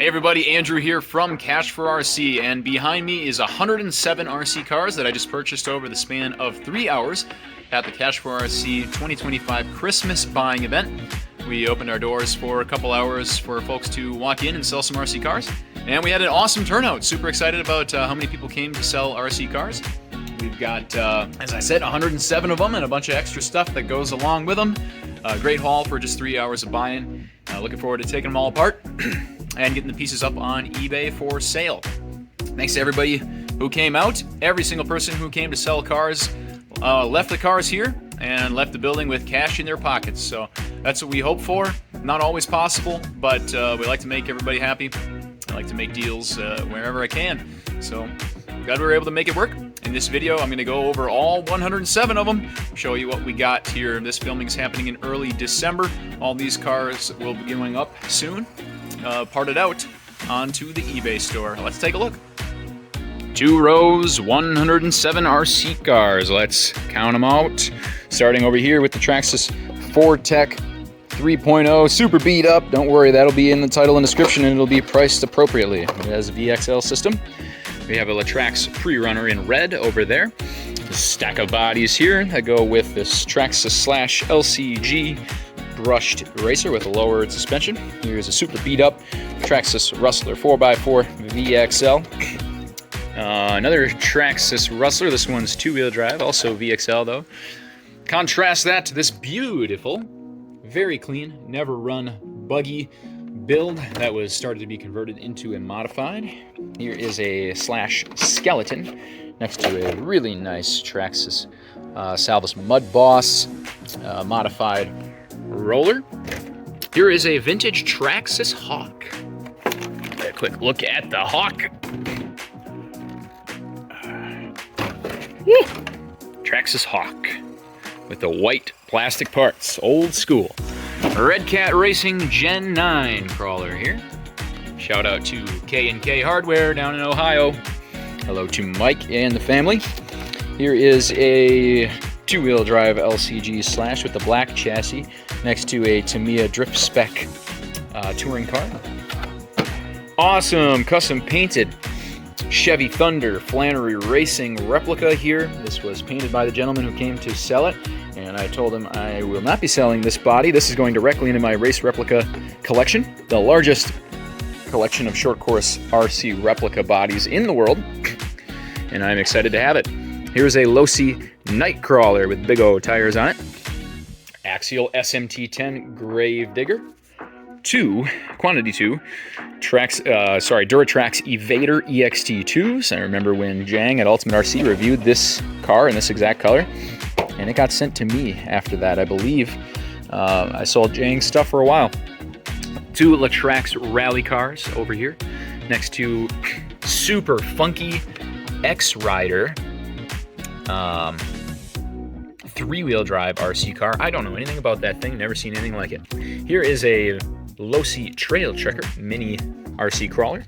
Hey everybody, Andrew here from Cash4RC, and behind me is 107 RC cars that I just purchased over the span of 3 hours at the Cash4RC 2025 Christmas buying event. We opened our doors for a couple hours for folks to walk in and sell some RC cars, and we had an awesome turnout. Super excited about how many people came to sell RC cars. We've got, as I said, 107 of them and a bunch of extra stuff that goes along with them. Great haul for just 3 hours of buying. Looking forward to taking them all apart and getting the pieces up on eBay for sale. Thanks to everybody who came out. Every single person who came to sell cars left the cars here and left the building with cash in their pockets. So that's what we hope for. Not always possible, but we like to make everybody happy. I like to make deals wherever I can. So glad we were able to make it work. In this video, I'm going to go over all 107 of them, show you what we got here. This filming is happening in early December. All these cars will be going up soon, parted out onto the eBay store. Let's take a look. 2 rows, 107 RC cars. Let's count them out. Starting over here with the Traxxas 4Tech 3.0 super beat up. Don't worry, that'll be in the title and description, and it'll be priced appropriately. It has a VXL system. We have a Trax pre-runner in red over there. A stack of bodies here that go with this Traxxas / LCG brushed racer with a lowered suspension. Here's a super beat up Traxxas Rustler 4x4 VXL. Another Traxxas Rustler. This one's 2-wheel drive, also VXL though. Contrast that to this beautiful, very clean, never run buggy build that was started to be converted into a modified. Here is a slash skeleton next to a really nice Traxxas Salvus Mud Boss modified roller. Here is a vintage Traxxas Hawk. A quick look at the Hawk. Traxxas Hawk with the white plastic parts, old school. Red Cat Racing Gen 9 crawler here. Shout out to K&K Hardware down in Ohio. Hello to Mike and the family. Here is a 2-wheel drive LCG slash with the black chassis next to a Tamiya Drift Spec touring car. Awesome custom painted Chevy Thunder Flannery Racing replica here. This was painted by the gentleman who came to sell it, and I told him I will not be selling this body. This is going directly into my race replica collection, the largest collection of short course RC replica bodies in the world, and I'm excited to have it. Here's a Losi Nightcrawler with big O tires on it. Axial SMT10 Grave Digger. Quantity 2, Duratrax Evader EXT2s. I remember when Jang at Ultimate RC reviewed this car in this exact color, and it got sent to me after that, I believe. I sold Jang stuff for a while. 2 Trax rally cars over here, next to super funky X-Rider 3-wheel drive RC car. I don't know anything about that thing, never seen anything like it. Here is a Losi Trail Trekker mini RC crawler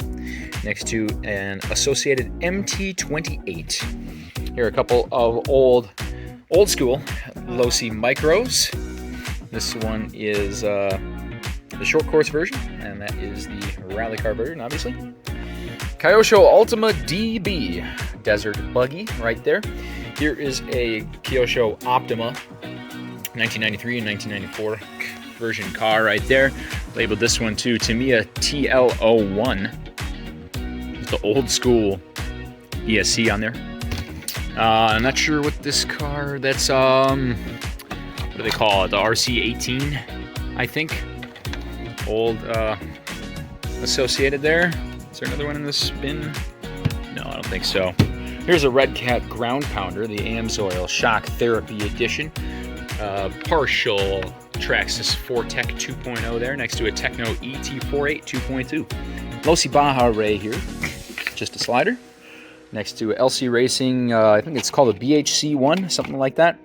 next to an associated MT28. Here are a couple of old school Losi Micros. This one is the short course version, and that is the rally car version, obviously. Kyosho Ultima DB desert buggy right there. Here is a Kyosho Optima 1993 and 1994 version car right there. Labeled this one too, Tamiya TL01. The old school ESC on there. I'm not sure what this car, that's, what do they call it? The RC18, I think. Old, associated there. Is there another one in this bin? No, I don't think so. Here's a Red Cat Ground Pounder, the Amsoil Shock Therapy Edition. Partial Traxxas 4Tech 2.0 there, next to a Techno ET48 2.2. Losi Baja Ray here, just a slider. Next to LC Racing, I think it's called a BHC1, something like that.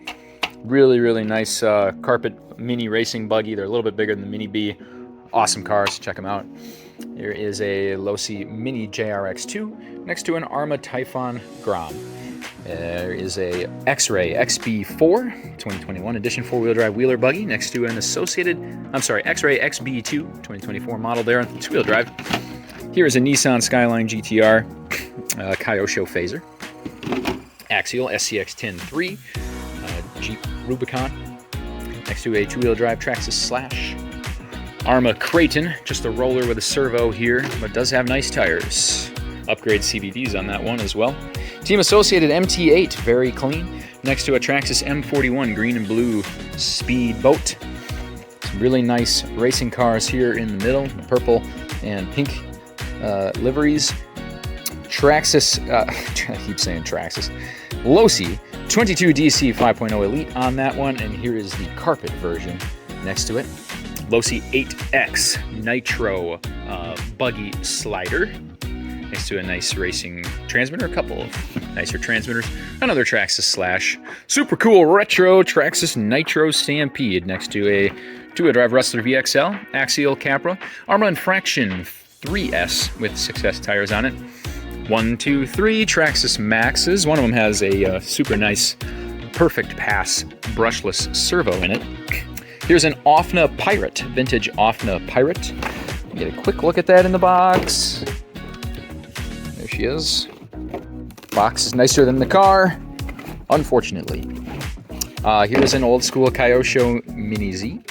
Really, really nice carpet mini racing buggy. They're a little bit bigger than the Mini B. Awesome cars, check them out. Here is a Losi Mini JRX2 next to an Arma Typhon Grom. There is a X-Ray XB4 2021 edition 4-wheel drive wheeler buggy next to an associated, X-Ray XB2 2024 model there on 2-wheel drive. Here is a Nissan Skyline GTR Kyosho Phaser. Axial SCX-10-3 Jeep Rubicon. Next to a two-wheel drive Traxxas Slash. Arrma Creighton, just a roller with a servo here, but does have nice tires. Upgrade CVDs on that one as well. Team Associated MT8, very clean. Next to a Traxxas M41 green and blue speed boat. Some really nice racing cars here in the middle, purple and pink liveries. Traxxas, I keep saying Traxxas. Losi 22DC 5.0 Elite on that one, and here is the carpet version next to it. Losi 8X Nitro buggy slider. Next to a nice racing transmitter, a couple of nicer transmitters. Another Traxxas Slash. Super cool retro Traxxas Nitro Stampede next to a two-wheel drive Rustler VXL, Axial Capra, Arrma Infraction 3S with 6S tires on it. 1, 2, 3 Traxxas Maxes. One of them has a super nice Perfect Pass brushless servo in it. Here's an Offna Pirate, vintage Offna Pirate. Get a quick look at that in the box. There she is. Box is nicer than the car, unfortunately. Here's an old school Kyosho Mini Z.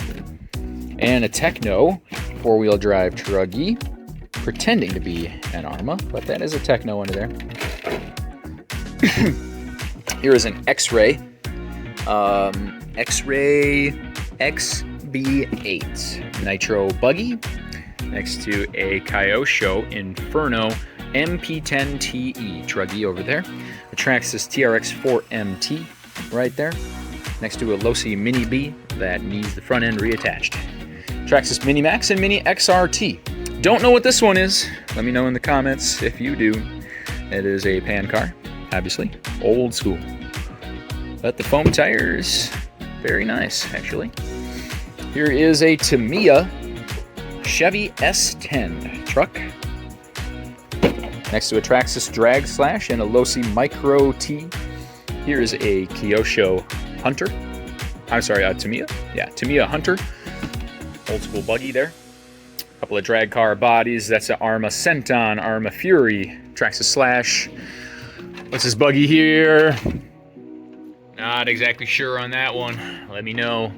And a Techno four-wheel drive Truggy, pretending to be an Arrma, but that is a Techno under there. Here is an X-Ray. X-Ray XB8 Nitro Buggy. Next to a Kyosho Inferno MP10TE Truggy over there. A Traxxas TRX4MT right there. Next to a Losi Mini B that needs the front end reattached. Traxxas Mini Max and Mini XRT. Don't know what this one is. Let me know in the comments if you do. It is a pan car, obviously. Old school. But the foam tires, very nice, actually. Here is a Tamiya Chevy S10 truck. Next to a Traxxas Drag Slash and a Losi Micro T. Here is a Kyosho Hunter. I'm sorry, Tamiya. Yeah, Tamiya Hunter. Old school buggy there. A couple of drag car bodies. That's an Arrma Senton, Arrma Fury, Traxxas Slash. What's this buggy here? Not exactly sure on that one. Let me know.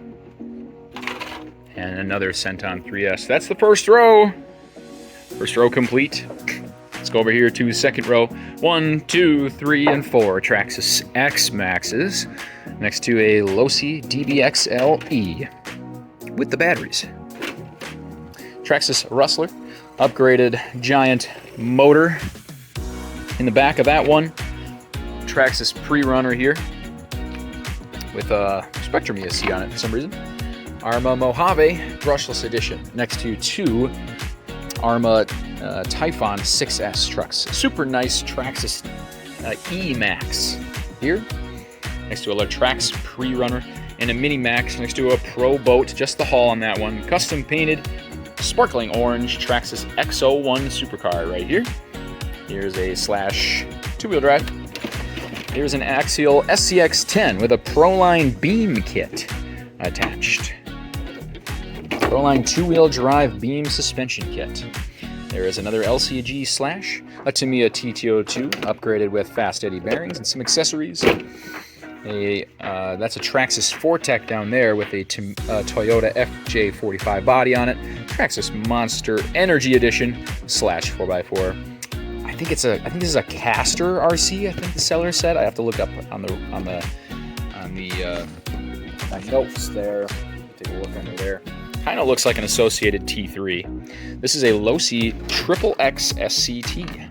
And another Senton 3S. That's the first row. First row complete. Let's go over here to the second row. 1, 2, 3, and 4 Traxxas X Maxes. Next to a Losi DBXLE with the batteries. Traxxas Rustler, upgraded giant motor in the back of that one. Traxxas Pre-Runner here with a Spectrum ESC on it for some reason. Arrma Mojave brushless edition next to two Arrma Typhon 6S trucks. Super nice Traxxas E-Max here next to a Trax Pre-Runner and a Mini Max next to a Pro Boat, just the hull on that one. Custom painted sparkling orange Traxxas X01 supercar right here. Here's a Slash two-wheel drive. Here's an Axial SCX-10 with a Proline beam kit attached. Proline two-wheel drive beam suspension kit. There is another LCG Slash, a Tamiya TTO2 upgraded with fast eddy bearings and some accessories. That's a Traxxas Fortec down there with a Toyota FJ45 body on it. Traxxas Monster Energy Edition Slash 4x4. I think this is a Cash4RC. I think the seller said. I have to look up on the my notes there. Take a look under there. Kind of looks like an Associated T3. This is a Losi XXX SCT.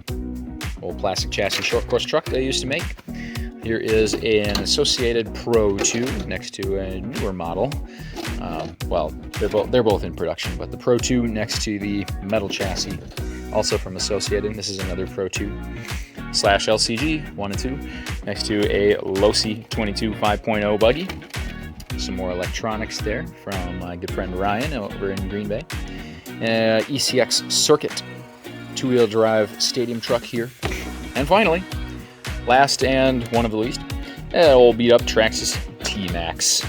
Old plastic chassis short course truck they used to make. Here is an Associated Pro 2 next to a newer model. Well, they're both in production, but the Pro 2 next to the metal chassis, also from Associated. This is another Pro 2 Slash LCG 1 and 2 next to a Losi 22 5.0 buggy. Some more electronics there from my good friend Ryan over in Green Bay. ECX Circuit two-wheel drive stadium truck here. And finally, last and one of the least, old beat up Traxxas T-Max.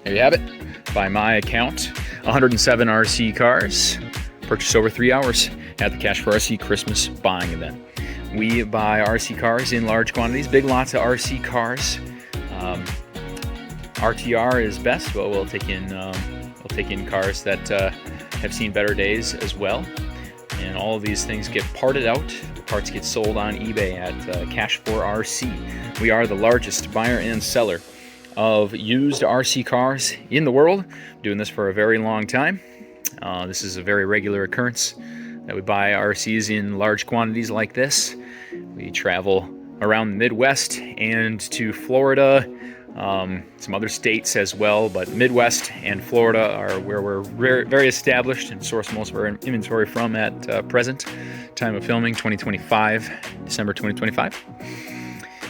There you have it. By my account, 107 RC cars, purchased over 3 hours at the Cash4RC Christmas buying event. We buy RC cars in large quantities, big lots of RC cars. RTR is best, but we'll take in cars that have seen better days as well. And all of these things get parted out. The parts get sold on eBay at Cash4RC. We are the largest buyer and seller of used RC cars in the world. Doing this for a very long time. This is a very regular occurrence that we buy RCs in large quantities like this. We travel around the Midwest and to Florida, some other states as well, but Midwest and Florida are where we're very established and source most of our inventory from at present. Time of filming, 2025, December 2025.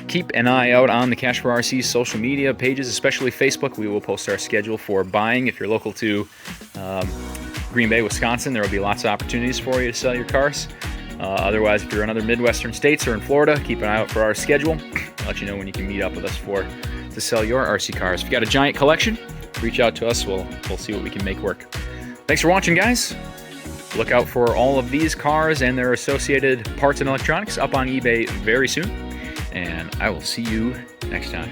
Keep an eye out on the Cash4RC social media pages, especially Facebook. We will post our schedule for buying. If you're local to Green Bay, Wisconsin, there will be lots of opportunities for you to sell your cars. Otherwise, if you're in other Midwestern states or in Florida, keep an eye out for our schedule. I'll let you know when you can meet up with us to sell your RC cars. If you got a giant collection, reach out to us. We'll see what we can make work. Thanks for watching, guys. Look out for all of these cars and their associated parts and electronics up on eBay very soon. And I will see you next time.